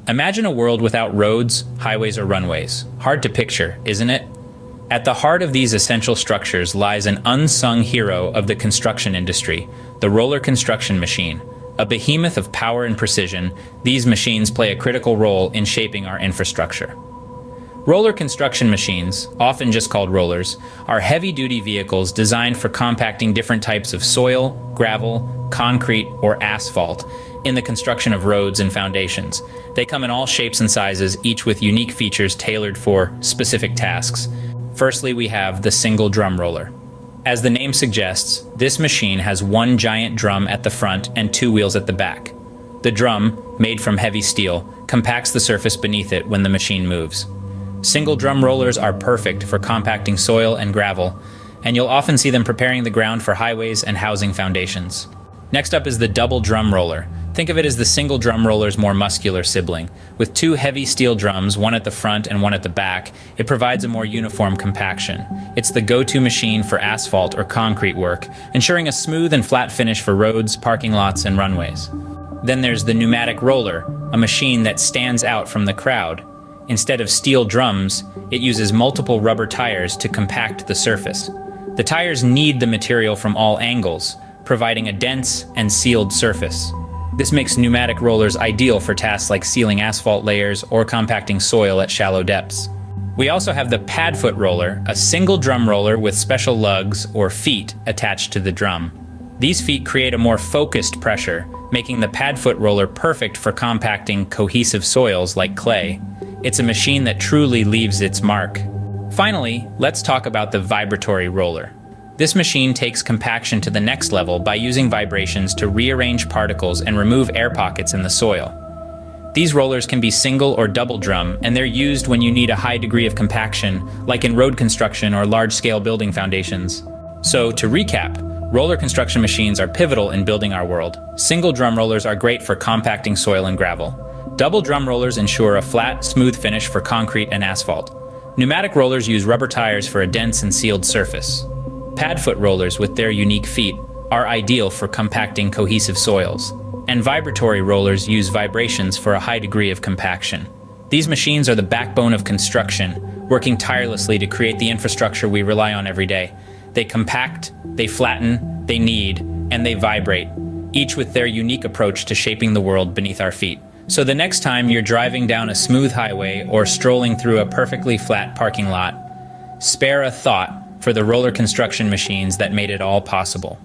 Imagine a world without roads, highways, or runways. Hard to picture, isn't it? At the heart of these essential structures lies an unsung hero of the construction industry, the roller construction machine. A behemoth of power and precision, these machines play a critical role in shaping our infrastructure. Roller construction machines, often just called rollers, are heavy-duty vehicles designed for compacting different types of soil, gravel, concrete, or asphalt in the construction of roads and foundations. They come in all shapes and sizes, each with unique features tailored for specific tasks. Firstly, we have the single drum roller. As the name suggests, this machine has one giant drum at the front and two wheels at the back. The drum, made from heavy steel, compacts the surface beneath it when the machine moves. Single drum rollers are perfect for compacting soil and gravel, and you'll often see them preparing the ground for highways and housing foundations. Next up is the double drum roller. Think of it as the single drum roller's more muscular sibling. With two heavy steel drums, one at the front and one at the back, it provides a more uniform compaction. It's the go-to machine for asphalt or concrete work, ensuring a smooth and flat finish for roads, parking lots, and runways. Then there's the pneumatic roller, a machine that stands out from the crowd. Instead of steel drums, it uses multiple rubber tires to compact the surface. The tires knead the material from all angles, providing a dense and sealed surface. This makes pneumatic rollers ideal for tasks like sealing asphalt layers or compacting soil at shallow depths. We also have the padfoot roller, a single drum roller with special lugs or feet attached to the drum. These feet create a more focused pressure, making the padfoot roller perfect for compacting cohesive soils like clay. It's a machine that truly leaves its mark. Finally, let's talk about the vibratory roller. This machine takes compaction to the next level by using vibrations to rearrange particles and remove air pockets in the soil. These rollers can be single or double drum, and they're used when you need a high degree of compaction, like in road construction or large-scale building foundations. So, to recap, roller construction machines are pivotal in building our world. Single drum rollers are great for compacting soil and gravel. Double drum rollers ensure a flat, smooth finish for concrete and asphalt. Pneumatic rollers use rubber tires for a dense and sealed surface. Padfoot rollers, with their unique feet, are ideal for compacting cohesive soils. And vibratory rollers use vibrations for a high degree of compaction. These machines are the backbone of construction, working tirelessly to create the infrastructure we rely on every day. They compact, they flatten, they knead, and they vibrate, each with their unique approach to shaping the world beneath our feet. So the next time you're driving down a smooth highway or strolling through a perfectly flat parking lot, spare a thought for the roller construction machines that made it all possible.